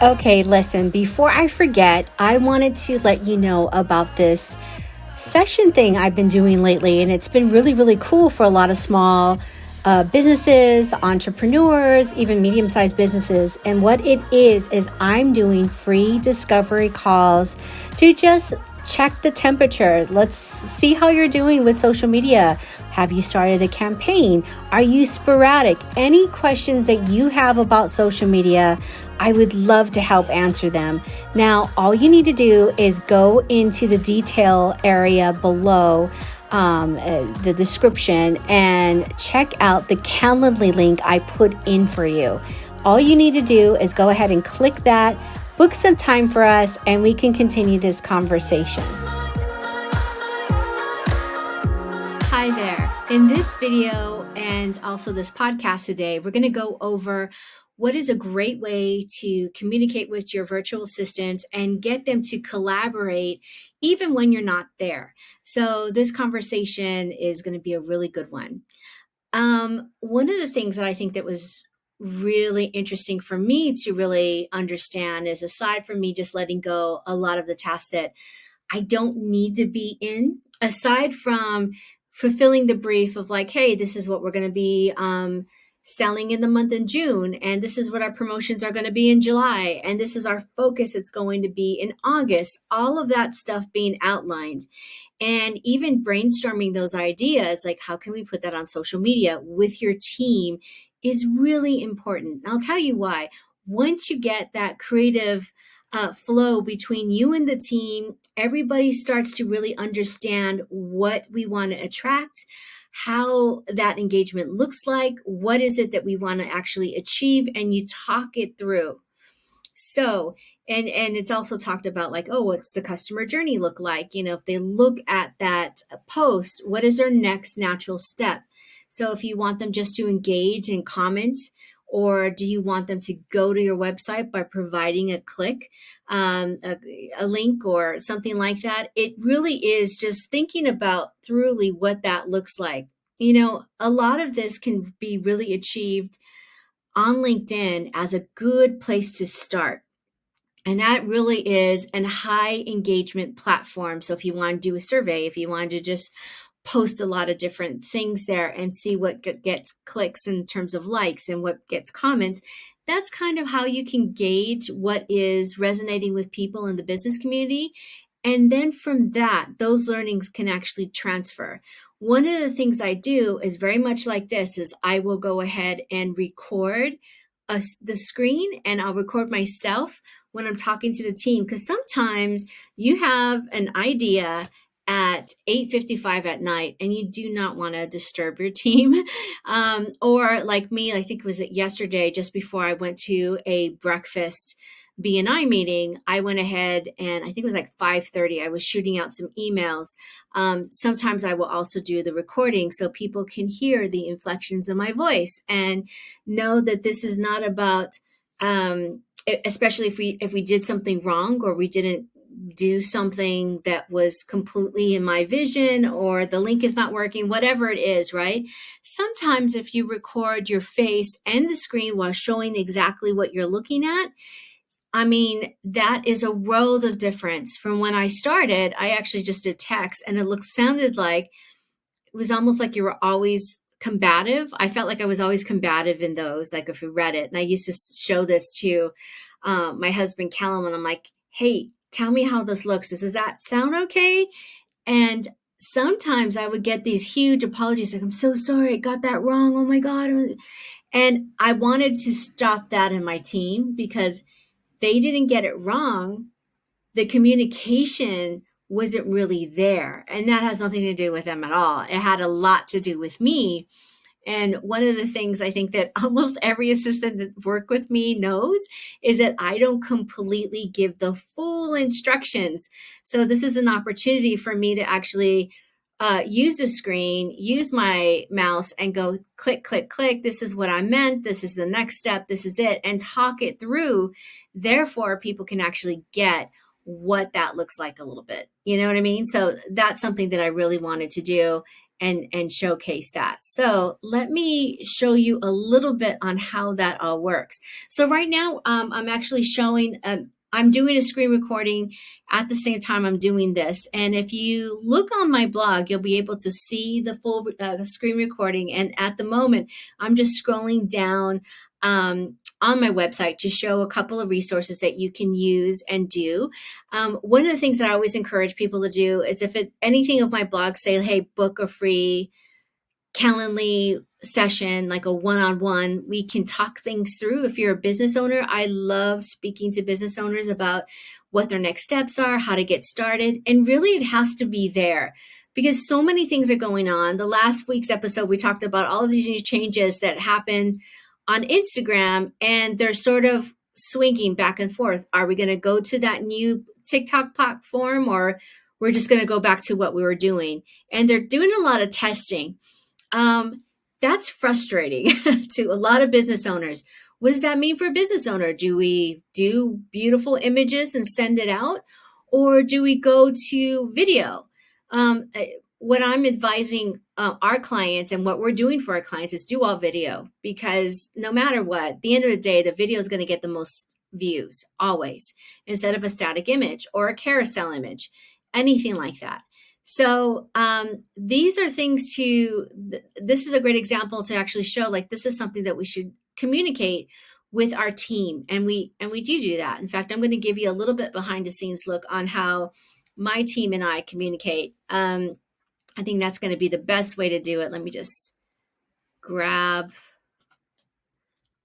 Okay, listen, before I forget, I wanted to let you know about this session thing I've been doing lately, and it's been really, really cool for a lot of small businesses, entrepreneurs, even medium-sized businesses. And what it is I'm doing free discovery calls to just check the temperature. Let's see how you're doing with social media. Have you started a campaign? Are you sporadic? Any questions that you have about social media, I would love to help answer them. Now, all you need to do is go into the detail area below the description and check out the Calendly link I put in for you. All you need to do is go ahead and click that, book some time for us, and we can continue this conversation. Hi there. In this video and also this podcast today, we're going to go over what is a great way to communicate with your virtual assistants and get them to collaborate even when you're not there. So this conversation is going to be a really good one. One of the things that I think that was really interesting for me to really understand is, aside from me just letting go a lot of the tasks that I don't need to be in, aside from fulfilling the brief of like, hey, this is what we're going to be selling in the month in June, and this is what our promotions are going to be in July, and this is our focus, it's going to be in August, all of that stuff being outlined. And even brainstorming those ideas, like how can we put that on social media with your team, is really important. And I'll tell you why. Once you get that creative flow between you and the team, everybody starts to really understand what we want to attract, how that engagement looks like, what is it that we want to actually achieve, and you talk it through. So, and it's also talked about like, oh, what's the customer journey look like? You know, if they look at that post, what is their next natural step? So if you want them just to engage and comment, or do you want them to go to your website by providing a click, a link or something like that? It really is just thinking about thoroughly what that looks like. You know, a lot of this can be really achieved on LinkedIn as a good place to start. And that really is a high engagement platform. So if you want to do a survey, if you want to just post a lot of different things there and see what gets clicks in terms of likes and what gets comments, that's kind of how you can gauge what is resonating with people in the business community. And then from that, those learnings can actually transfer. One of the things I do is very much like this, is I will go ahead and record the screen, and I'll record myself when I'm talking to the team, because sometimes you have an idea at 8:55 at night and you do not want to disturb your team. Or like me, I think it was yesterday, just before I went to a breakfast BNI meeting, I went ahead and I think it was like 5:30. I was shooting out some emails. Sometimes I will also do the recording so people can hear the inflections of my voice and know that this is not about, especially if we did something wrong or we didn't do something that was completely in my vision, or the link is not working, whatever it is, right? Sometimes if you record your face and the screen while showing exactly what you're looking at, I mean, that is a world of difference. From when I started, I actually just did text, and sounded like it was almost like you were always combative. I felt like I was always combative in those, like if you read it. And I used to show this to my husband, Callum, and I'm like, hey, tell me how this looks. Does that sound okay? And sometimes I would get these huge apologies, like, I'm so sorry, I got that wrong. Oh my God. And I wanted to stop that in my team because they didn't get it wrong. The communication wasn't really there. And that has nothing to do with them at all. It had a lot to do with me. And one of the things I think that almost every assistant that worked with me knows is that I don't completely give the full instructions. So this is an opportunity for me to actually use the screen, use my mouse and go click, click, click. This is what I meant. This is the next step. This is it. And talk it through. Therefore, people can actually get what that looks like a little bit. You know what I mean? So that's something that I really wanted to do and showcase that. So let me show you a little bit on how that all works. So right now, I'm actually showing, I'm doing a screen recording at the same time I'm doing this. And if you look on my blog, you'll be able to see the full screen recording. And at the moment, I'm just scrolling down on my website to show a couple of resources that you can use and do. One of the things that I always encourage people to do is if anything of my blog say, hey, book a free Calendly session, like a one-on-one, we can talk things through. If you're a business owner, I love speaking to business owners about what their next steps are, how to get started. And really it has to be there because so many things are going on. The last week's episode, we talked about all of these new changes that happen on Instagram, and they're sort of swinging back and forth. Are we going to go to that new TikTok platform, or we're just going to go back to what we were doing? And they're doing a lot of testing. That's frustrating to a lot of business owners. What does that mean for a business owner? Do we do beautiful images and send it out, or do we go to video? What I'm advising our clients and what we're doing for our clients is do all video, because no matter what, at the end of the day, the video is going to get the most views always, instead of a static image or a carousel image, anything like that. So these are things this is a great example to actually show, like, this is something that we should communicate with our team. And we do that. In fact, I'm going to give you a little bit behind the scenes look on how my team and I communicate. I think that's going to be the best way to do it. Let me just grab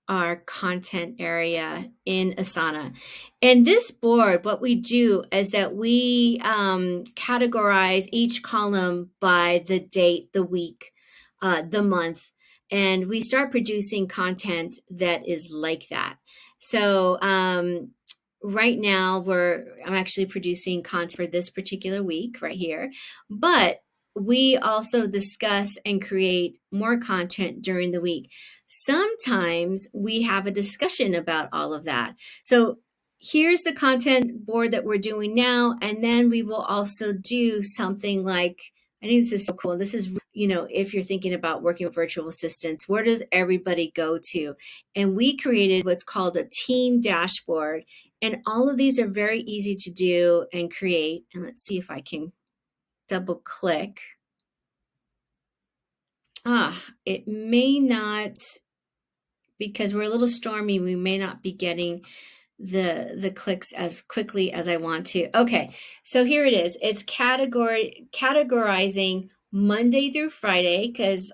our content area in Asana. And this board, what we do is that we categorize each column by the date, the week, the month, and we start producing content that is like that. So right now I'm actually producing content for this particular week right here, but we also discuss and create more content during the week. Sometimes we have a discussion about all of that. So here's the content board that we're doing now. And then we will also do something like, I think this is so cool. This is, if you're thinking about working with virtual assistants, where does everybody go to? And we created what's called a team dashboard. And all of these are very easy to do and create. And let's see if I can double click. It may not, because we're a little stormy, we may not be getting the clicks as quickly as I want to. Okay, so here it is. It's categorizing Monday through Friday, because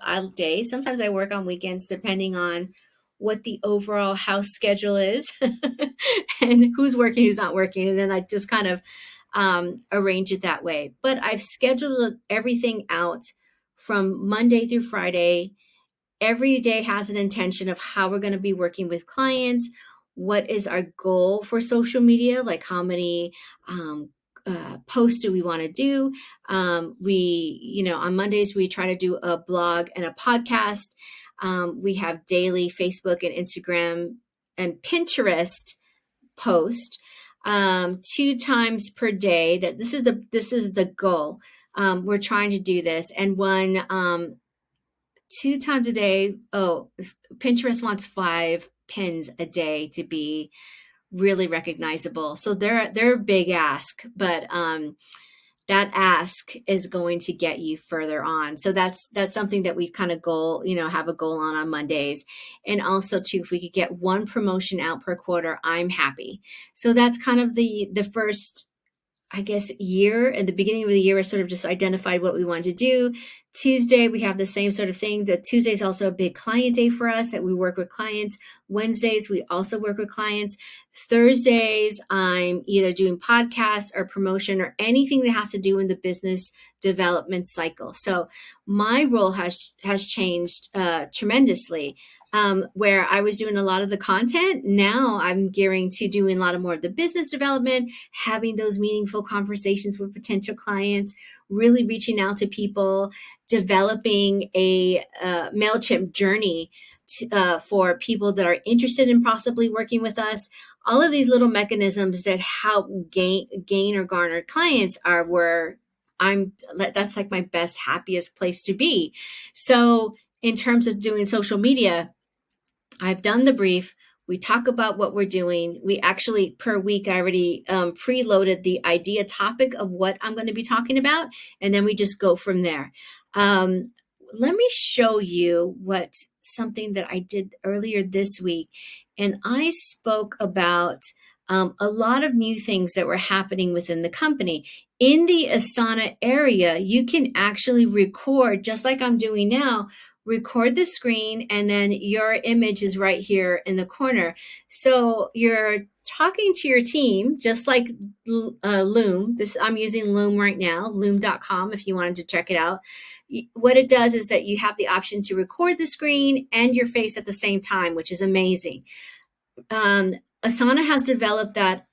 sometimes I work on weekends depending on what the overall house schedule is and who's working, who's not working. And then I just kind of arrange it that way. But I've scheduled everything out from Monday through Friday. Every day has an intention of how we're going to be working with clients. What is our goal for social media? Like how many posts do we want to do? On Mondays, we try to do a blog and a podcast. We have daily Facebook and Instagram and Pinterest post 2 times per day. This is the goal. We're trying to do this, and one 2 times a day. Pinterest wants 5 pins a day to be really recognizable. So they're a big ask, but that ask is going to get you further on. So that's something that we've kind of have a goal on Mondays. And also too, if we could get 1 promotion out per quarter, I'm happy. So that's kind of the first, I guess, year. At the beginning of the year, I sort of just identified what we wanted to do. Tuesday, we have the same sort of thing. The Tuesday is also a big client day for us, that we work with clients. Wednesdays, we also work with clients. Thursdays, I'm either doing podcasts or promotion or anything that has to do in the business development cycle. So my role has changed tremendously. Where I was doing a lot of the content, now I'm gearing to doing a lot of more of the business development, having those meaningful conversations with potential clients, really reaching out to people, developing a MailChimp journey for people that are interested in possibly working with us. All of these little mechanisms that help gain or garner clients are where that's like my best, happiest place to be. So in terms of doing social media, I've done the brief. We talk about what we're doing. We actually, per week, I already preloaded the idea topic of what I'm going to be talking about, and then we just go from there. Um, Let me show you what something that I did earlier this week. And I spoke about a lot of new things that were happening within the company. In the Asana area, you can actually record, just like I'm doing now, record the screen, and then your image is right here in the corner. So you're talking to your team, just like Loom. I'm using Loom right now, loom.com, if you wanted to check it out. What it does is that you have the option to record the screen and your face at the same time, which is amazing. Asana has developed that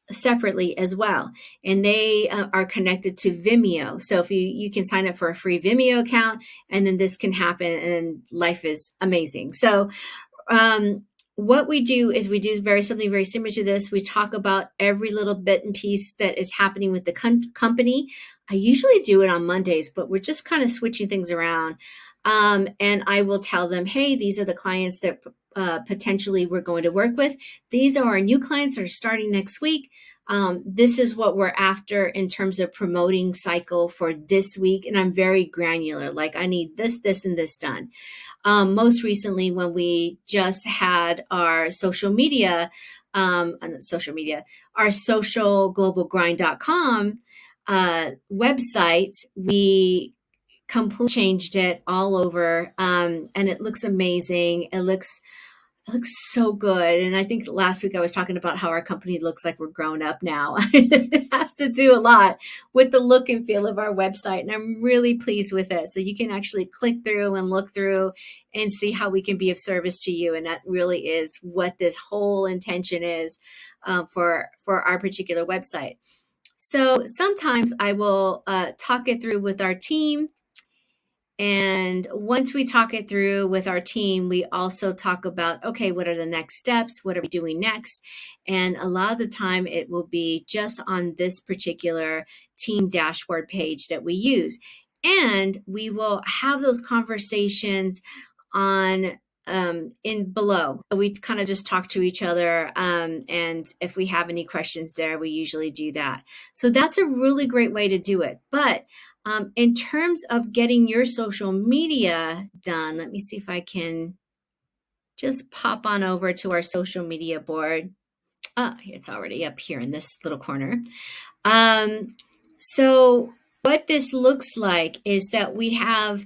separately as well, and they are connected to Vimeo. So if you can sign up for a free Vimeo account, and then this can happen, and life is amazing. So what we do is we do something very similar to this. We talk about every little bit and piece that is happening with the company. I usually do it on Mondays, but we're just kind of switching things around. And I will tell them, hey, these are the clients that potentially we're going to work with. These are our new clients that are starting next week. This is what we're after in terms of promoting cycle for this week. And I'm very granular, like I need this, this, and this done. Most recently, when we just had our social media, our socialglobalgrind.com website, we completely changed it all over, and it looks amazing. It looks so good. And I think last week I was talking about how our company looks like we're grown up now. It has to do a lot with the look and feel of our website, and I'm really pleased with it. So you can actually click through and look through and see how we can be of service to you. And that really is what this whole intention is for our particular website. So sometimes I will talk it through with our team. And once we talk it through with our team, we also talk about, okay, what are the next steps? What are we doing next? And a lot of the time it will be just on this particular team dashboard page that we use. And we will have those conversations on in below. We kind of just talk to each other. And if we have any questions there, we usually do that. So that's a really great way to do it. But in terms of getting your social media done, let me see if I can just pop on over to our social media board. It's already up here in this little corner. So what this looks like is that we have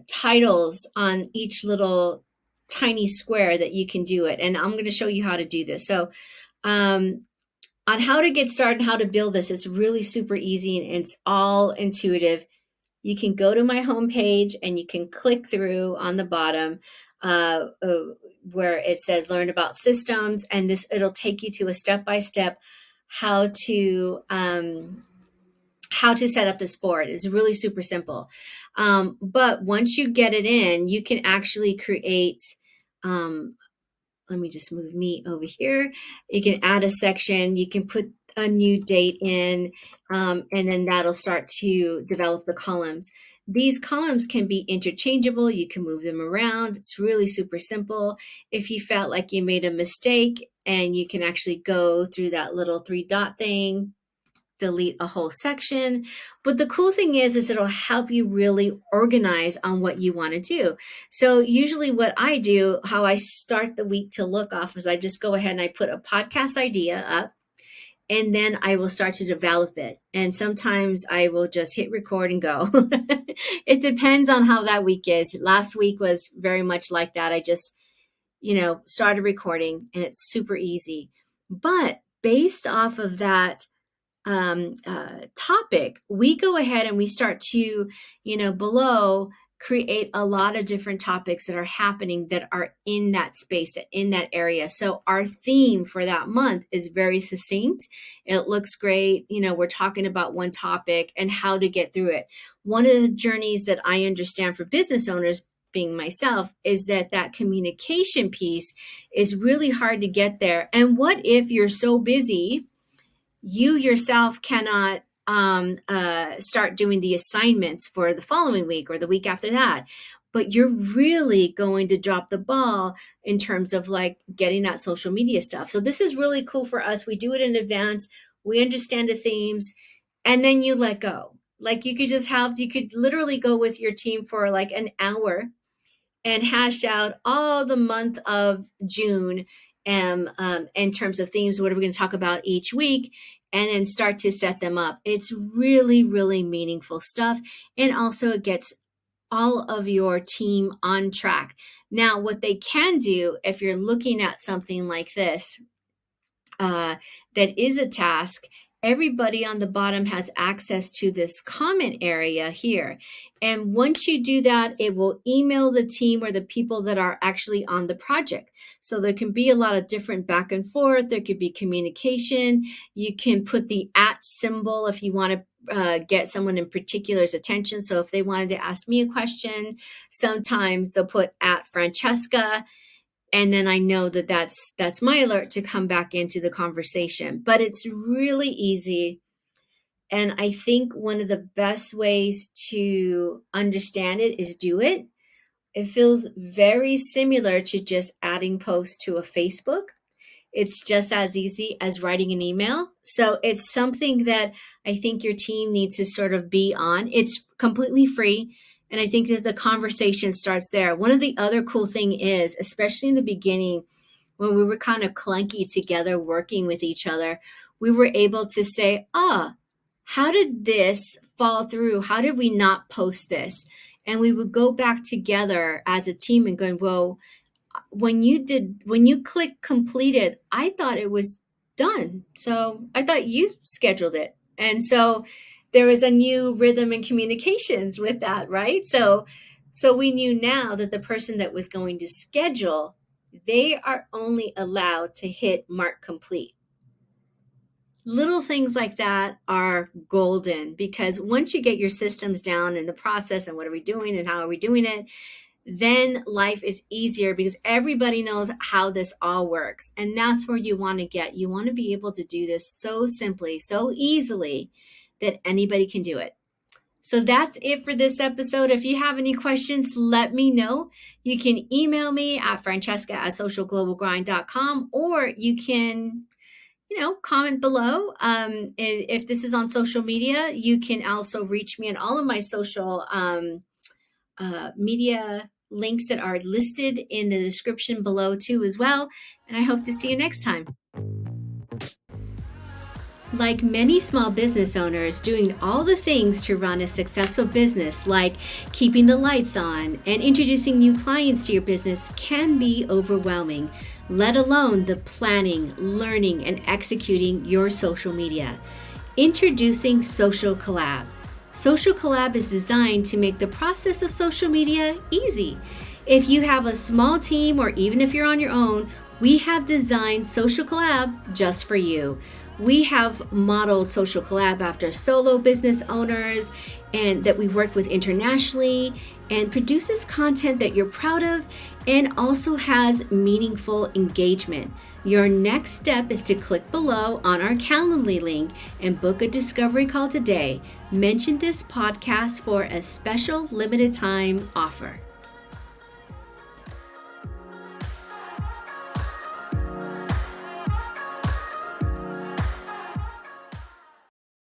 titles on each little tiny square that you can do it. And I'm going to show you how to do this. So on how to get started and how to build this, it's really super easy and it's all intuitive. You can go to my homepage and you can click through on the bottom where it says learn about systems, and it'll take you to a step-by-step how to set up this board. It's really super simple. But once you get it in, you can actually create let me just move me over here. You can add a section, you can put a new date in, and then that'll start to develop the columns. These columns can be interchangeable. You can move them around. It's really super simple. If you felt like you made a mistake, and you can actually go through that little 3-dot thing, delete a whole section. But the cool thing is it'll help you really organize on what you want to do. So usually what I do, how I start the week to look off, is I just go ahead and I put a podcast idea up, and then I will start to develop it. And sometimes I will just hit record and go. It depends on how that week is. Last week was very much like that. I just, started recording, and it's super easy. But based off of that topic, we go ahead and we start to, below create a lot of different topics that are happening that are in that space, in that area. So our theme for that month is very succinct. It looks great. We're talking about one topic and how to get through it. One of the journeys that I understand for business owners, being myself, is that communication piece is really hard to get there. And what if you're so busy, you yourself cannot start doing the assignments for the following week or the week after that, but you're really going to drop the ball in terms of like getting that social media stuff. So this is really cool for us. We do it in advance. We understand the themes, and then you let go. Like you could literally go with your team for like an hour and hash out all the month of June in terms of themes, what are we going to talk about each week, and then start to set them up. It's really, really meaningful stuff. And also it gets all of your team on track. Now, what they can do if you're looking at something like this, that is a task, everybody on the bottom has access to this comment area here. And once you do that, it will email the team or the people that are actually on the project. So there can be a lot of different back and forth. There could be communication. You can put the @ symbol if you want to get someone in particular's attention. So if they wanted to ask me a question, sometimes they'll put @Francesca. And then I know that that's my alert to come back into the conversation. But it's really easy. And I think one of the best ways to understand it is do it. It feels very similar to just adding posts to a Facebook. It's just as easy as writing an email. So it's something that I think your team needs to sort of be on. It's completely free. And I think that the conversation starts there. One of the other cool thing is, especially in the beginning, when we were kind of clunky together working with each other, we were able to say, how did this fall through? How did we not post this? And we would go back together as a team and going, well, when you click completed, I thought it was done. So I thought you scheduled it. And so there was a new rhythm and communications with that, right? So we knew now that the person that was going to schedule, they are only allowed to hit mark complete. Little things like that are golden, because once you get your systems down and the process and what are we doing and how are we doing it, then life is easier because everybody knows how this all works. And that's where you want to get. You want to be able to do this so simply, so easily that anybody can do it. So that's it for this episode. If you have any questions, let me know. You can email me at francesca@socialglobalgrind.com, or you can comment below. If this is on social media, you can also reach me on all of my social media links that are listed in the description below too as well. And I hope to see you next time. Like many small business owners, doing all the things to run a successful business, like keeping the lights on and introducing new clients to your business, can be overwhelming, let alone the planning, learning, and executing your social media. Introducing Social Collab. Social Collab is designed to make the process of social media easy. If you have a small team, or even if you're on your own, we have designed Social Collab just for you. We have modeled Social Collab after solo business owners and that we worked with internationally, and produces content that you're proud of and also has meaningful engagement. Your next step is to click below on our Calendly link and book a discovery call today. Mention this podcast for a special limited time offer.